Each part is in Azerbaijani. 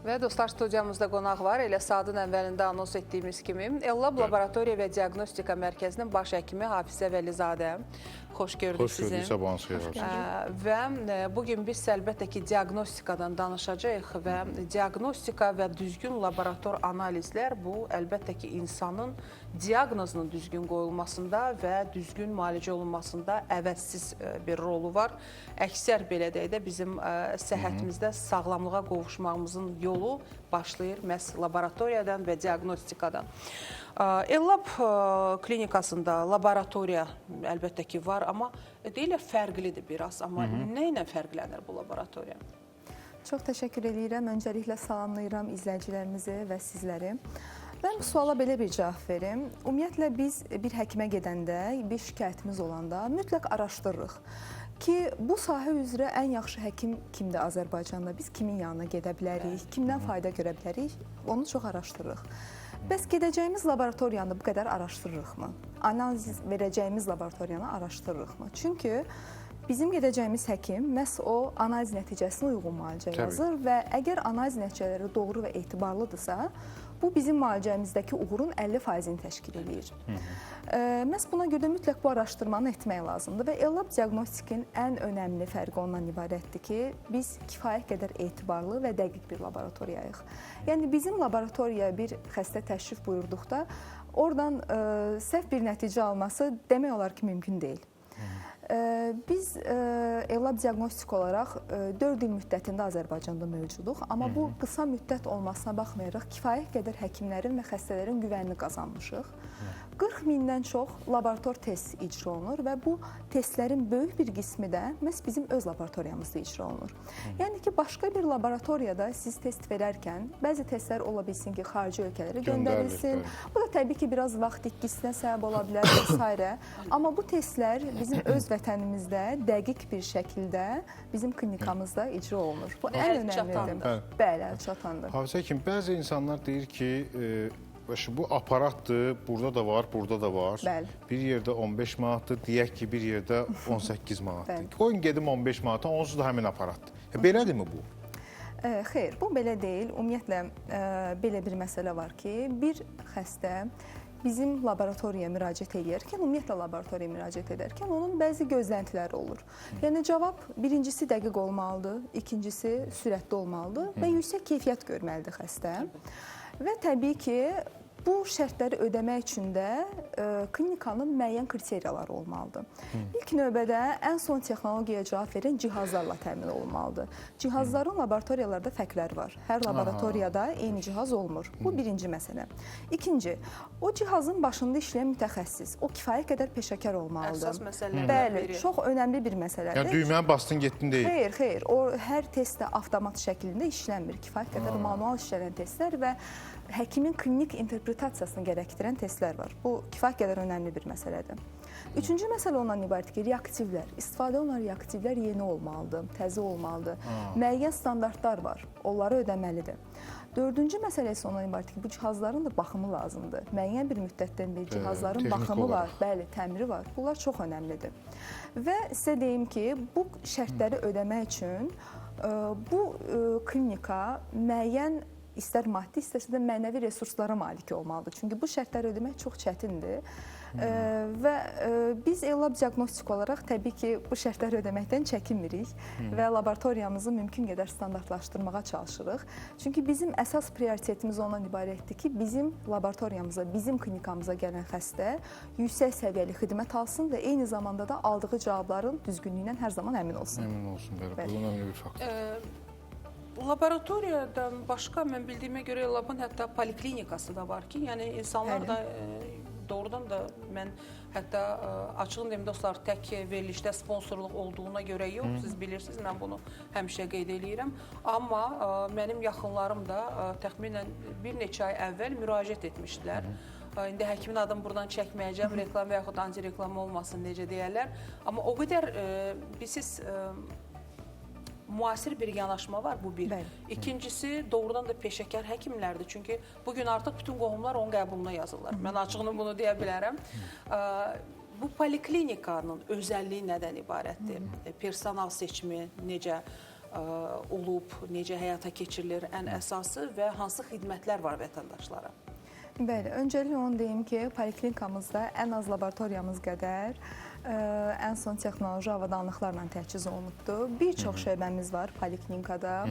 Və dostlar, studiyamızda qonaq var. Elə saatın əvvəlində anons etdiyimiz kimi Ellab Laboratoriya və Diaqnostika Mərkəzinin baş həkimi Hafizə Vəlizadə. Xoş gördük sizi. Xoş gördük, sabahınız xeyir olsun. Və bugün biz əlbəttə ki, diaqnostikadan danışacağıq və diaqnostika və düzgün laborator analizlər bu əlbəttə ki, insanın diaqnozunun düzgün qoyulmasında və düzgün müalicə olunmasında əvəzsiz bir rolu var. Əksər belə deyək də bizim səhhətimizdə sağlamlığa qovuşmağımızın yolu başlayır məhz laboratoriyadan və diaqnostikadan. Ellab klinikasında laboratoriya əlbəttə ki var, amma deyirlər fərqlidir biraz. Amma nə ilə fərqlənir bu laboratoriya? Çox təşəkkür edirəm. Öncəliklə salamlayıram izləyicilərimizi və sizləri. Mən bu suala belə bir cavab verim. Ümumiyyətlə biz bir həkimə gedəndə, bir şikayətimiz olanda mütləq araşdırırıq ki, bu sahə üzrə ən yaxşı həkim kimdir Azərbaycanda? Biz kimin yanına gedə bilərik? Kimdən fayda görə bilərik? Onu çox araşdırırıq. Bəs gedəcəyimiz laboratoriyanı bu qədər araşdırırıqmı? Analiz verəcəyimiz laboratoriyanı araşdırırıqmı? Çünki bizim gedəcəyimiz həkim məhz o analiz nəticəsinə uyğun müalicə yazır və əgər analiz nəticələri doğru və etibarlıdırsa, bu bizim müalicəmizdəki uğurun 50%-ni təşkil edir. Məhz buna görə də mütləq bu araşdırmanı etmək lazımdır və Ellab diaqnostikin ən önəmli fərqi ondan ibarətdir ki, biz kifayət qədər etibarlı və dəqiq bir laboratoriyayıq. Yəni bizim laboratoriyaya bir xəstə təşrif buyurduqda, oradan səhv bir nəticə alması demək olar ki, mümkün deyil. Biz Ellab diaqnostik olaraq 4 il müddətində Azərbaycanda mövcuduq, amma bu qısa müddət olmasına baxmayaraq kifayət qədər həkimlərin və xəstələrin güvənini qazanmışıq. 40 mindən çox laborator test icra olunur və bu testlərin böyük bir qismi də məhz bizim öz laboratoriyamızda icra olunur. Yəni ki, başqa bir laboratoriyada siz test verərkən bəzi testlər ola bilsin ki, xarici ölkələrə göndərilsin. Bu da təbii ki, biraz vaxt itkisinə səbəb ola bilər və s. Amma bu testlər bizim öz vətənimizdə dəqiq bir şəkildə bizim klinikamızda icra olunur. Bu ən önəmlidir. Bəli, çatandır. Hafizə kimi, bəzi insanlar deyir ki, bu aparatdır, burada da var, burada da var. Bəli. Bir yerdə 15 manatdır, deyək ki, bir yerdə 18 manatdır. Qoyun gedim 15 manata, onsuz da həmin aparatdır. Belədirmi bu? Xeyr, bu belə deyil. Ümumiyyətlə, belə bir məsələ var ki, bir xəstə bizim laboratoriyaya müraciət edərkən, ümumiyyətlə laboratoriyaya müraciət edərkən onun bəzi gözləntiləri olur. Yəni, cavab birincisi dəqiq olmalıdır, ikincisi sürətli olmalıdır və yüksək keyfiyyət görməlidir xəstə. Və təbii ki, bu şərtləri ödəmək üçün də klinikanın müəyyən kriteriyaları olmalıdır. İlk növbədə ən son texnologiyaya cavab verən cihazlarla təmin olunmalıdır. Cihazların laboratoriyalarda fərqləri var. Hər laboratoriyada eyni cihaz olmur. Bu birinci məsələ. İkinci, o cihazın başında işləyən mütəxəssis, o kifayət qədər peşəkar olmalıdır. Əsas məsələlərdən biri. Bəli, çox önəmli bir məsələdir. Yəni, düyməni bastın, getdin deyil. Xeyr, xeyr. O, hər test də avtomat şəklində işlənmir. Kifayət qədər manual işlənən testlər və həkimin klinik interpretasiyasını gərəkdirən testlər var. Bu, kifayət qədər önəmli bir məsələdir. Üçüncü məsələ ondan ibarət ki, reaktivlər. İstifadə olunan reaktivlər yeni olmalıdır, təzə olmalıdır. Müəyyən standartlar var, onları ödəməlidir. Dördüncü məsələ isə ondan ibarət ki, bu cihazların da baxımı lazımdır. Müəyyən bir müddətdən bir cihazların baxımı var, bəli, təmiri var. Bunlar çox önəmlidir. Və sizə deyim ki, bu şərtləri ödəmək üçün bu klinika müəyyən istər maddi, istərsə də mənəvi resurslara malik olmalıdır. Çünki bu şərtləri ödəmək çox çətindir. Və biz Ellab diaqnostik olaraq təbii ki, bu şərtləri ödəməkdən çəkinmirik və laboratoriyamızı mümkün qədər standartlaşdırmağa çalışırıq. Çünki bizim əsas prioritetimiz ondan ibarətdir ki, bizim laboratoriyamıza, bizim klinikamıza gələn xəstə yüksək səviyyəli xidmət alsın və eyni zamanda da aldığı cavabların düzgünlüyündən hər zaman əmin olsun. Əmin olsun, bəli. Bu önemli bir faktor. Laboratoriyadan başqa, mən bildiyimə görə Ellabın hətta poliklinikası da var ki, yəni insanlar da doğrudan da mən hətta açığın deyim dostlar, tək verilişdə sponsorluq olduğuna görə yox, siz bilirsiniz, mən bunu həmişə qeyd edirəm. Amma mənim yaxınlarım da təxminən bir neçə ay əvvəl müraciət etmişdilər. İndi həkimin adını buradan çəkməyəcəm, reklam və yaxud anti-reklam olmasın, necə deyərlər. Amma o qədər bilirsiniz, müasir bir yanaşma var, bu bir. İkincisi, doğrudan da peşəkar həkimlərdir. Çünki bugün artıq bütün qohumlar onun qəbuluna yazırlar. Mən açığını bunu deyə bilərəm. Bu poliklinikanın özəlliyi nədən ibarətdir? Personal seçimi necə? olub, necə həyata keçirilir ən əsası və hansı xidmətlər var vətəndaşlara? Bəli, öncəliklə onu deyim ki, poliklinikamızda ən az laboratoriyamız qədər ən son texnoloji avadanlıqlarla təchiz olunubdur. Bir çox şöbəmiz var poliklinikada.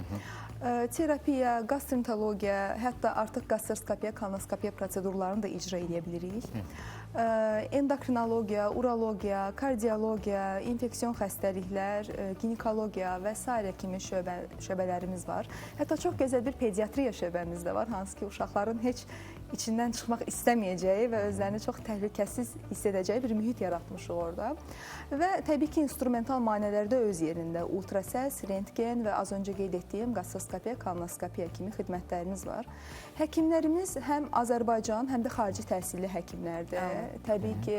Terapiya, gastroenterologiya, hətta artıq gastroskopiya, kolonoskopiya prosedurlarını da icra edə bilirik. Endokrinologiya, urologiya, kardiologiya, infeksion xəstəliklər, ginekologiya və s. kimi şöbələrimiz var. Hətta çox gözəl bir pediatriya şöbəmiz də var, hansı ki, uşaqların heç içindən çıxmaq istəməyəcəyi və özlərini çox təhlükəsiz hiss edəcəyi bir mühit yaratmışıq orada. Və təbii ki, instrumental müayinələrdə öz yerində ultrasəs, rentgen və az öncə qeyd etdiyim gastroskopiya, kolonoskopiya kimi xidmətlərimiz var. Həkimlərimiz həm Azərbaycan, həm də xarici təhsilli həkimlərdir. Təbii ki,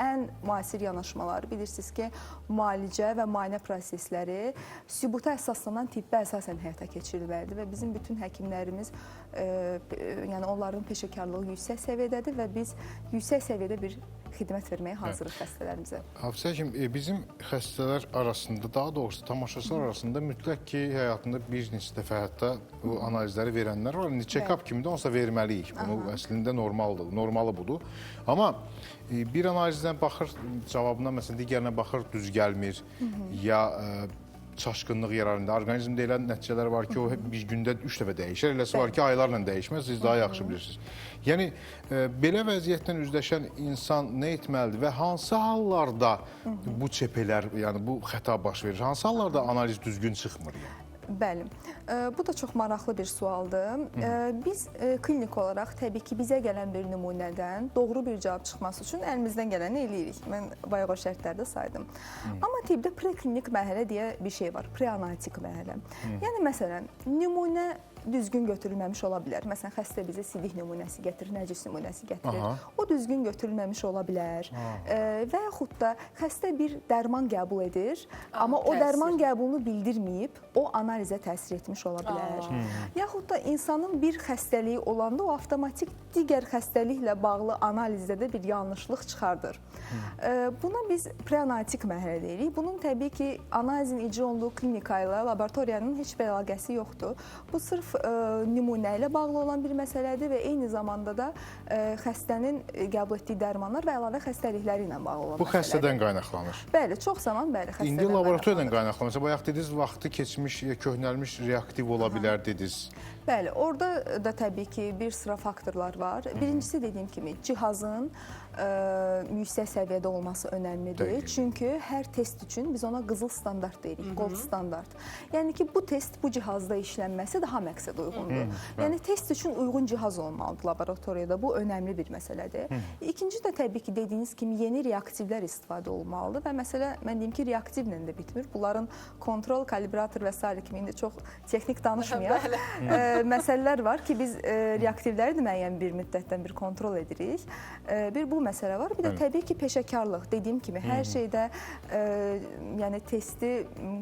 ən müasir yanaşmalar, bilirsiniz ki, müalicə və müayinə prosesləri sübuta əsaslanan tibbə əsasən həyata keçirilməlidir və bizim bütün həkimlərimiz, yəni onların peşəkarlığı yüksək səviyyədədir və biz yüksək səviyyədə bir xidmət verməyə hazırıq xəstələrimizə. Hafizə həkim, bizim xəstələr arasında, daha doğrusu tamaşaçılar arasında mütləq ki, həyatında bir neçə dəfə hətta bu analizləri verənlər var. Check-up kimi də onsa verməliyik. Bunu əslində normaldır, normalı budur. Amma bir analizdən baxır, cavabına, məsələn, digərinə baxır, düz gəlmir, ya çaşqınlıq yararında. Orqanizmdə elə nəticələr var ki, o bir gündə 3 dəfə dəyişir. Eləsi var ki, aylarla dəyişməz, siz daha yaxşı bilirsiniz. Yəni, belə vəziyyətlə üzləşən insan nə etməlidir və hansı hallarda bu çepelər, yəni bu xəta baş verir? Hansı hallarda analiz düzgün çıxmır? Bəli, bu da çox maraqlı bir sualdır. Biz klinik olaraq təbii ki, bizə gələn bir nümunədən doğru bir cavab çıxması üçün əlimizdən gələni eləyirik. Mən bayaq o şərtlərdə saydım. Amma tibbdə preklinik mərhələ deyə bir şey var, preanalitik mərhələ. Yəni, məsələn, nümunə düzgün götürülməmiş ola bilər. Məsələn, xəstə bizə sidik nümunəsi gətirir, nəcis nümunəsi gətirir. O düzgün götürülməmiş ola bilər. Və yaxud da xəstə bir dərman qəbul edir, amma o dərman qəbulunu bildirməyib, o analizə təsir etmiş ola bilər. Yaxud da insanın bir xəstəliyi olanda o avtomatik digər xəstəliklə bağlı analizdə də bir yanlışlıq çıxardır. Buna biz preanalitik mərhələ deyirik. Bunun təbii ki, analizin icra olunduğu klinika ilə laboratoriyanın heç bir əlaqəsi yoxdur. Bu sırf nümunə ilə bağlı olan bir məsələdir və eyni zamanda da xəstənin qəbul etdiyi dərmanlar və əlavə xəstəlikləri ilə bağlı olan məsələdir. Bu xəstədən qaynaqlanır. Bəli, çox zaman xəstədən qaynaqlanır. İndi laboratoriyadan qaynaqlanır. Bayaq dediniz, vaxtı keçmiş, köhnəlmiş, reaktiv ola bilər dediniz. Bəli, orada da təbii ki, bir sıra faktorlar var. Birincisi dediyim kimi, cihazın yüksək səviyyədə olması önəmlidir. Çünki hər test üçün biz ona qızıl standart deyirik, gold standart. Yəni ki, bu test bu cihazda işlənməsi daha məqsəd uyğundur. Yəni, test üçün uyğun cihaz olmalıdır laboratoriyada. Bu önəmli bir məsələdir. İkinci də təbii ki, dediyiniz kimi yeni reaktivlər istifadə olmalıdır və məsələ, mən deyim ki, reaktivlə də bitmir. Bunların kontrol, kalibrator və s. kimi indi çox texnik danışmayaq. Məsələlər var ki, biz reaktivləri də müəyyən bir müddətdən bir kontrol edirik. Bir bu məsələ var. Bir də təbii ki, peşəkarlıq. Dediyim kimi, hər şeydə yəni testi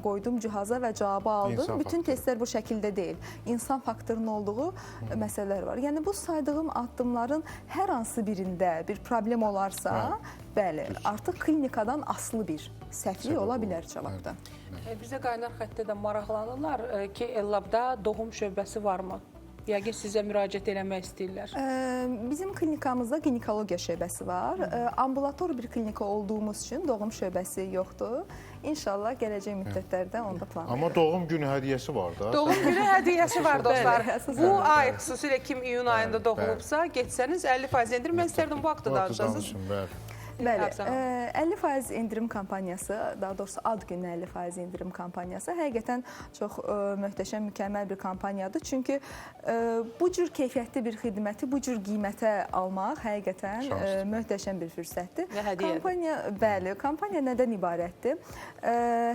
qoydum cihaza və cavabı aldım. Bütün testlər bu şəkildə deyil. İnsan faktorunun olduğu məsələlər var. Yəni, bu saydığım addımların hər hansı birində bir problem olarsa, bəli, artıq klinikadan asılı bir səhvlik ola bilər cavabda. Bizə qaynar xəttdə də maraqlanırlar ki, Ellabda doğum şöbəsi varmı? Yəqin sizə müraciət eləmək istəyirlər. Bizim klinikamızda ginekologiya şöbəsi var. Ambulator bir klinika olduğumuz üçün doğum şöbəsi yoxdur. İnşallah gələcək müddətlərdə onda planlayırıq. Amma doğum günü hədiyyəsi var da. Doğum günü hədiyyəsi var, dostlar. Bu ay, xüsusilə kim iyun ayında doğulubsa, getsəniz 50% endirim. Mən istərdim bu haqda danışasınız. Bəli, 50% indirim kampaniyası, daha doğrusu ad günü 50% indirim kampaniyası həqiqətən çox möhtəşəm, mükəmməl bir kampaniyadır. Çünki bu cür keyfiyyətli bir xidməti bu cür qiymətə almaq həqiqətən möhtəşəm bir fürsətdir. Və hədiyyədir. Bəli, kampaniya nədən ibarətdir?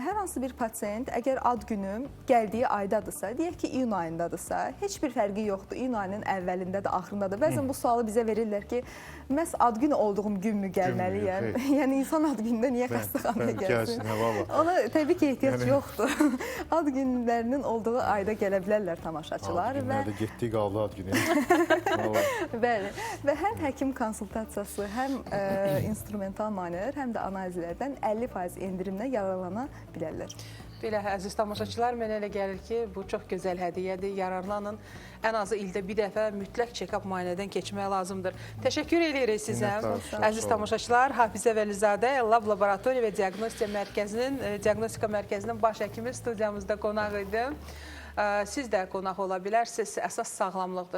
Hər hansı bir pasiyent əgər ad günü gəldiyi aydadırsa, deyək ki, iyun ayındadırsa, heç bir fərqi yoxdur. İyun ayının əvvəlindədir, axırındadır. Bəzən bu sualı bizə verirlər ki, məhz ad günü olduğum günmü gəlməliyəm? Yəni, insan ad günündə niyə xəstəxanaya gəlsin? Ona təbii ki, ehtiyac yoxdur. Ad günlərinin olduğu ayda gələ bilərlər tamaşaçılar. Ad günlərdə getdik, qaldı ad günü. Bəli, və həm həkim konsultasiyası, həm instrumental müayinələr, həm də analizlərdən 50% endirimlə yararlana bilərlər. Belə, əziz tamaşaçılar, mənə elə gəlir ki, bu çox gözəl hədiyyədir. Yararlanın. Ən azı ildə bir dəfə mütləq check-up müayinədən keçmək lazımdır. Təşəkkür edirik sizə. Əziz tamaşaçılar, Hafizə Vəlizadə, Lab Laboratoriya və Diaqnostika Mərkəzinin baş həkimi studiyamızda qonaq idi. Siz də qonaq ola bilərsiniz. Əsas sağlamlıqdır.